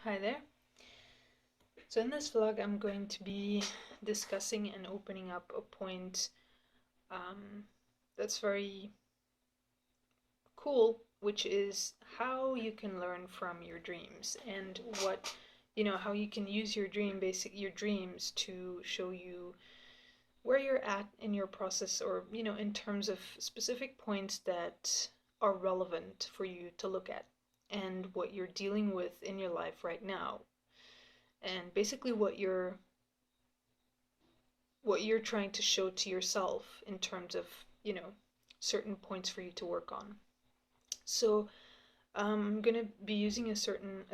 Hi there. So in this vlog, I'm going to be discussing and opening up a point um, that's very cool, which is how you can learn from your dreams and how you can use your dreams to show you where you're at in your process, or, in terms of specific points that are relevant for you to look at and what you're dealing with in your life right now, and basically what you're trying to show to yourself in terms of, certain points for you to work on. So I'm gonna be using a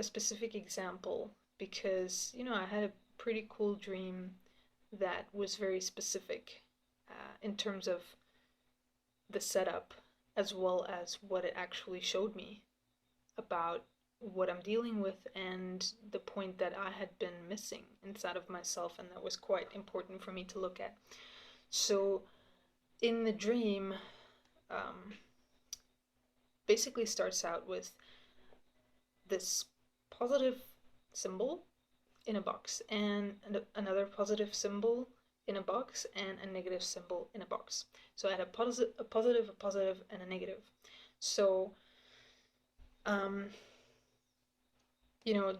specific example because, I had a pretty cool dream that was very specific in terms of the setup as well as what it actually showed me about what I'm dealing with and the point that I had been missing inside of myself, and that was quite important for me to look at. So, in the dream, um, basically starts out with this positive symbol in a box, and another positive symbol in a box, and a negative symbol in a box. So I had a positive, and a negative. So, um,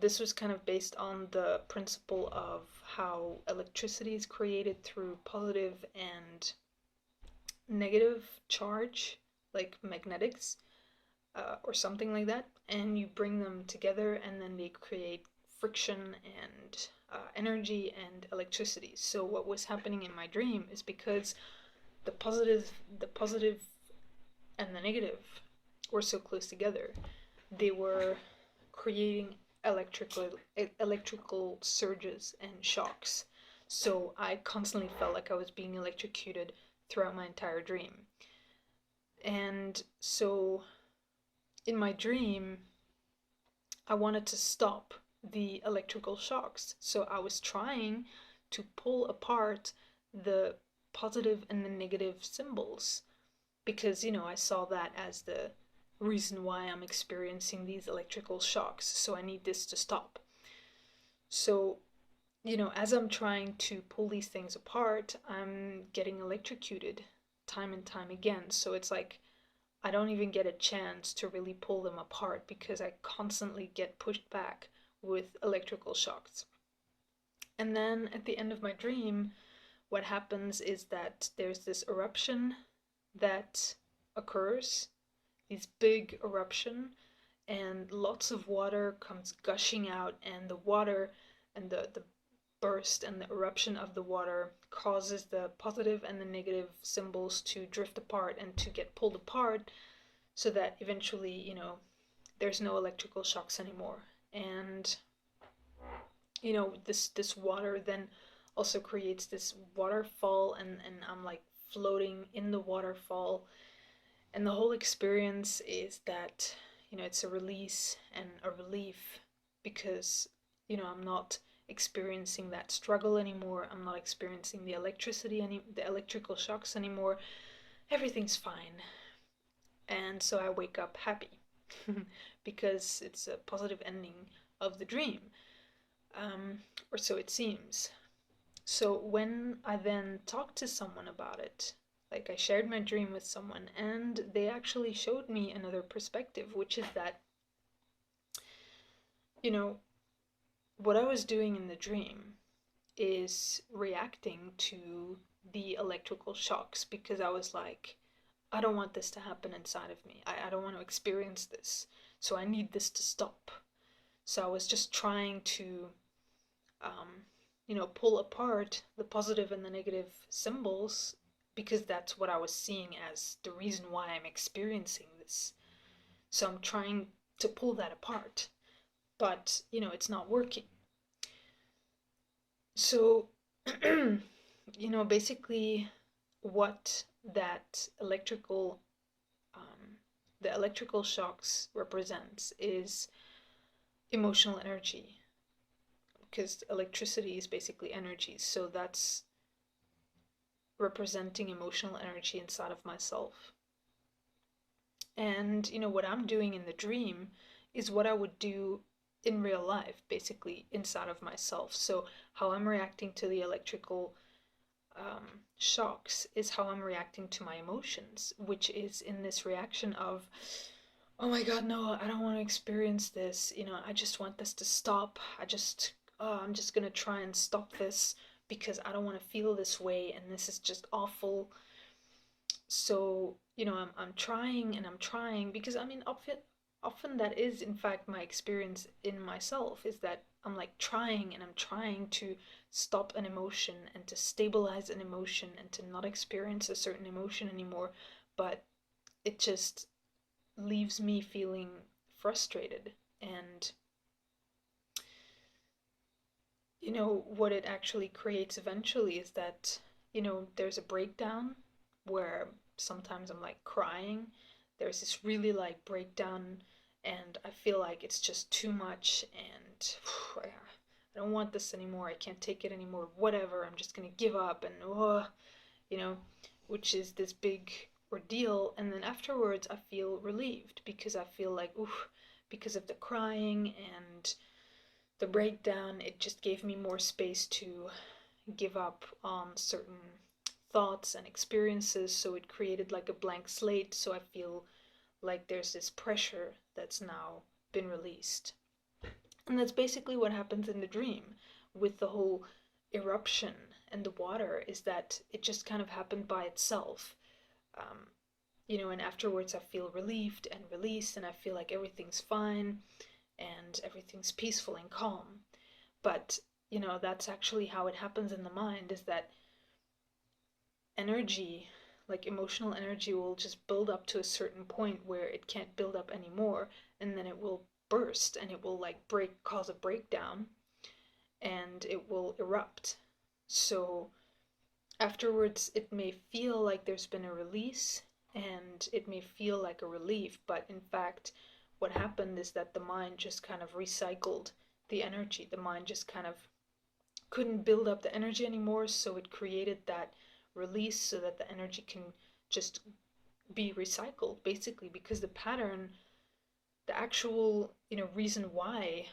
this was kind of based on the principle of how electricity is created through positive and negative charge, like magnetics, or something like that, and you bring them together, and then they create friction and energy and electricity. So what was happening in my dream is because the positive and the negative were so close together, they were creating electrical surges and shocks. So I constantly felt like I was being electrocuted throughout my entire dream. And so in my dream, I wanted to stop the electrical shocks. So I was trying to pull apart the positive and the negative symbols because, I saw that as the reason why I'm experiencing these electrical shocks. So I need this to stop. So, as I'm trying to pull these things apart, I'm getting electrocuted time and time again. So it's like I don't even get a chance to really pull them apart because I constantly get pushed back with electrical shocks. And then at the end of my dream, what happens is that there's this eruption that occurs, this big eruption, and lots of water comes gushing out, and the water and the burst and the eruption of the water causes the positive and the negative symbols to drift apart and to get pulled apart, so that eventually, there's no electrical shocks anymore. And this water then also creates this waterfall, and I'm like floating in the waterfall, and the whole experience is that, it's a release and a relief because, I'm not experiencing that struggle anymore. I'm not experiencing the electrical shocks anymore. Everything's fine. And so I wake up happy because it's a positive ending of the dream, or so it seems. So when I then talked to someone about it, like I shared my dream with someone, and they actually showed me another perspective, which is that, you know, what I was doing in the dream is reacting to the electrical shocks because I was like, I don't want this to happen inside of me. I don't want to experience this. So I need this to stop. So I was just trying to, pull apart the positive and the negative symbols because that's what I was seeing as the reason why I'm experiencing this. So I'm trying to pull that apart, but, it's not working. So, basically, what that um, the electrical shocks represents is emotional energy, because electricity is basically energy. So that's representing emotional energy inside of myself. And, what I'm doing in the dream is what I would do in real life, basically inside of myself. So how I'm reacting to the electrical shocks is how I'm reacting to my emotions, which is in this reaction of, oh my god, no, I don't want to experience this. I just want this to stop. I'm just gonna try and stop this because I don't want to feel this way, and this is just awful. So, I'm trying and I'm trying because I mean, often that is in fact my experience in myself, is that I'm like trying and I'm trying to stop an emotion and to stabilize an emotion and to not experience a certain emotion anymore, but it just leaves me feeling frustrated. And what it actually creates eventually is that, there's a breakdown where sometimes I'm like crying. There's this really like breakdown, and I feel like it's just too much, and I don't want this anymore. I can't take it anymore. Whatever. I'm just gonna give up, and you know, which is this big ordeal. And then afterwards, I feel relieved because I feel like, oof, because of the crying and the breakdown, it just gave me more space to give up on certain thoughts and experiences. So it created like a blank slate. So I feel like there's this pressure that's now been released. And that's basically what happens in the dream with the whole eruption and the water, is that it just kind of happened by itself. Um, and afterwards I feel relieved and released, and I feel like everything's fine and everything's peaceful and calm. But, that's actually how it happens in the mind, is that energy, like emotional energy, will just build up to a certain point where it can't build up anymore, and then it will burst and it will like cause a breakdown, and it will erupt. So afterwards, it may feel like there's been a release and it may feel like a relief, but in fact, what happened is that the mind just kind of recycled the energy. The mind just kind of couldn't build up the energy anymore, so it created that release so that the energy can just be recycled, basically, because the pattern, the actual, reason why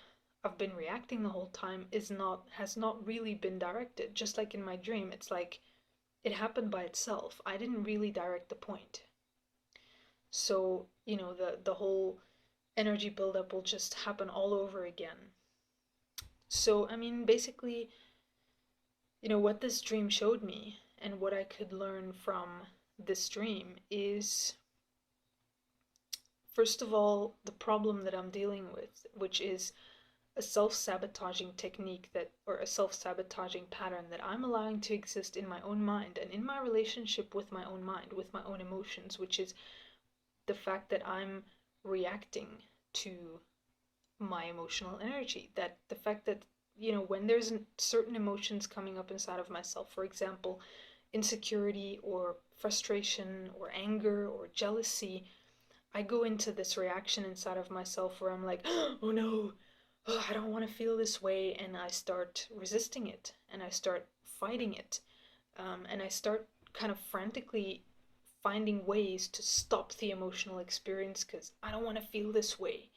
I've been reacting the whole time has not really been directed. Just like in my dream, it's like it happened by itself. I didn't really direct the point. So, the whole energy buildup will just happen all over again. So, I mean, basically, what this dream showed me and what I could learn from this dream is, first of all, the problem that I'm dealing with, which is a self-sabotaging technique or a self-sabotaging pattern that I'm allowing to exist in my own mind and in my relationship with my own mind, with my own emotions, which is the fact that I'm reacting to my emotional energy. That the fact that, when there's certain emotions coming up inside of myself, for example, insecurity or frustration or anger or jealousy, I go into this reaction inside of myself where I'm like, oh no, oh, I don't want to feel this way, and I start resisting it and I start fighting it, and I start kind of frantically finding ways to stop the emotional experience because I don't want to feel this way,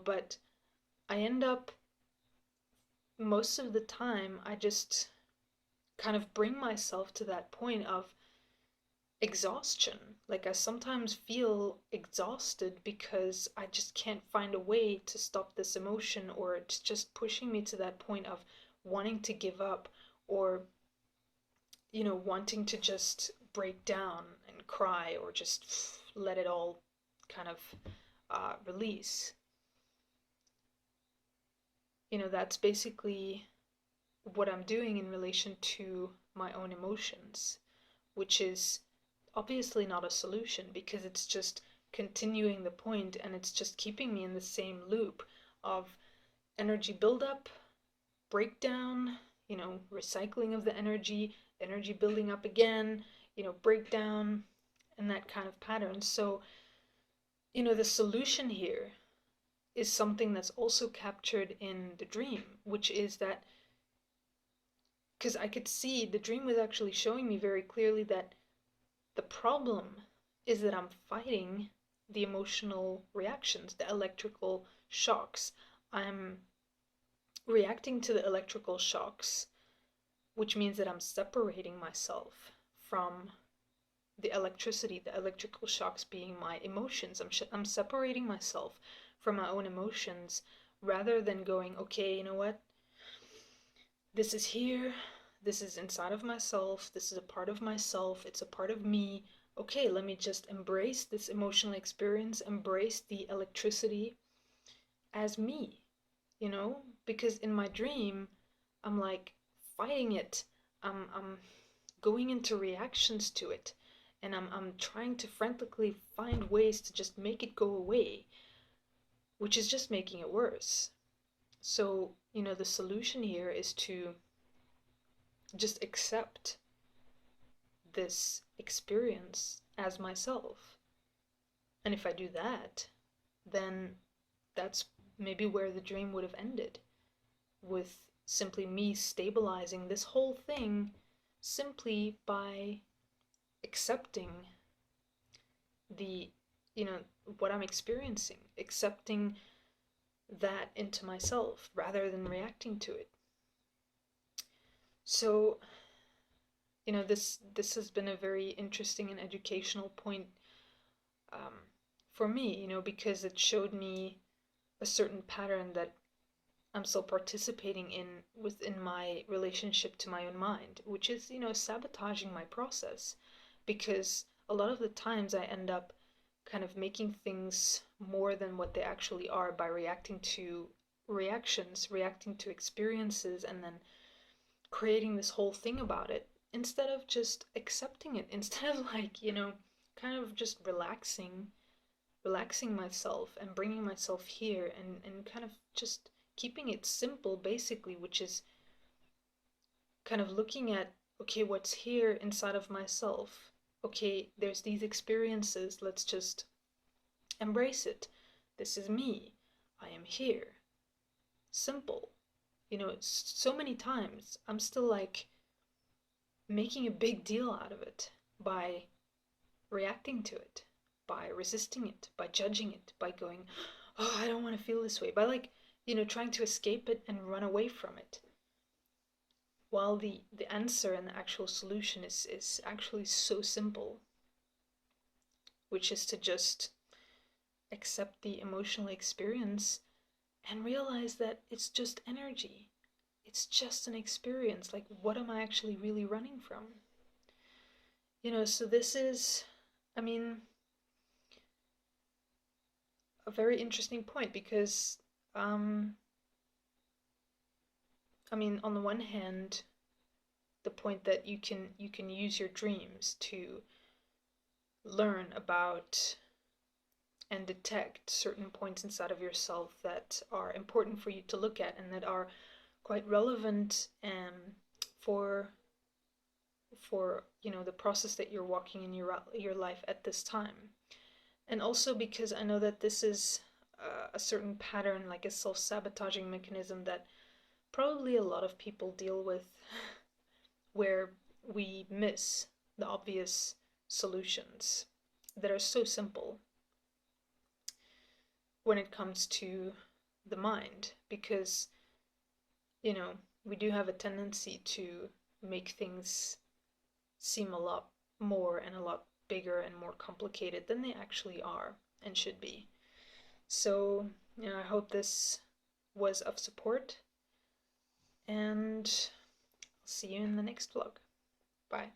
but I end up, most of the time, I just kind of bring myself to that point of exhaustion. Like, I sometimes feel exhausted because I just can't find a way to stop this emotion, or it's just pushing me to that point of wanting to give up, or, wanting to just break down and cry, or just let it all kind of release. That's basically what I'm doing in relation to my own emotions, which is obviously not a solution because it's just continuing the point, and it's just keeping me in the same loop of energy buildup, breakdown, recycling of the energy, energy building up again, breakdown, and that kind of pattern. So, the solution here is something that's also captured in the dream, which is that, because I could see the dream was actually showing me very clearly that the problem is that I'm fighting the emotional reactions, the electrical shocks. I'm reacting to the electrical shocks, which means that I'm separating myself from the electricity, the electrical shocks being my emotions. I'm separating myself from my own emotions rather than going, okay, you know what? This is here. This is inside of myself. This is a part of myself. It's a part of me. Okay, let me just embrace this emotional experience, embrace the electricity as me, Because in my dream, I'm like fighting it. I'm going into reactions to it, and I'm trying to frantically find ways to just make it go away, which is just making it worse. So, the solution here is to just accept this experience as myself. And if I do that, then that's maybe where the dream would have ended, with simply me stabilizing this whole thing simply by accepting the, you know, what I'm experiencing, accepting that into myself rather than reacting to it. So, this has been a very interesting and educational point um, for me, because it showed me a certain pattern that I'm still participating in within my relationship to my own mind, which is, sabotaging my process. Because a lot of the times I end up kind of making things more than what they actually are by reacting to reactions, reacting to experiences, and then creating this whole thing about it instead of just accepting it, instead of like, kind of just relaxing myself and bringing myself here and kind of just keeping it simple basically, which is kind of looking at, okay, what's here inside of myself? Okay, there's these experiences, let's just embrace it. This is me. I am here. Simple. So many times I'm still like making a big deal out of it by reacting to it, by resisting it, by judging it, by going, oh, I don't want to feel this way, by like, trying to escape it and run away from it. While the answer and the actual solution is actually so simple, which is to just accept the emotional experience and realize that it's just energy. It's just an experience. Like, what am I actually really running from? So this is, I mean, a very interesting point because, on the one hand, the point that you can use your dreams to learn about and detect certain points inside of yourself that are important for you to look at and that are quite relevant for the process that you're walking in your life at this time. And also because I know that this is a certain pattern, like a self-sabotaging mechanism that probably a lot of people deal with, where we miss the obvious solutions that are so simple when it comes to the mind, because we do have a tendency to make things seem a lot more and a lot bigger and more complicated than they actually are and should be. So, I hope this was of support, and I'll see you in the next vlog. Bye.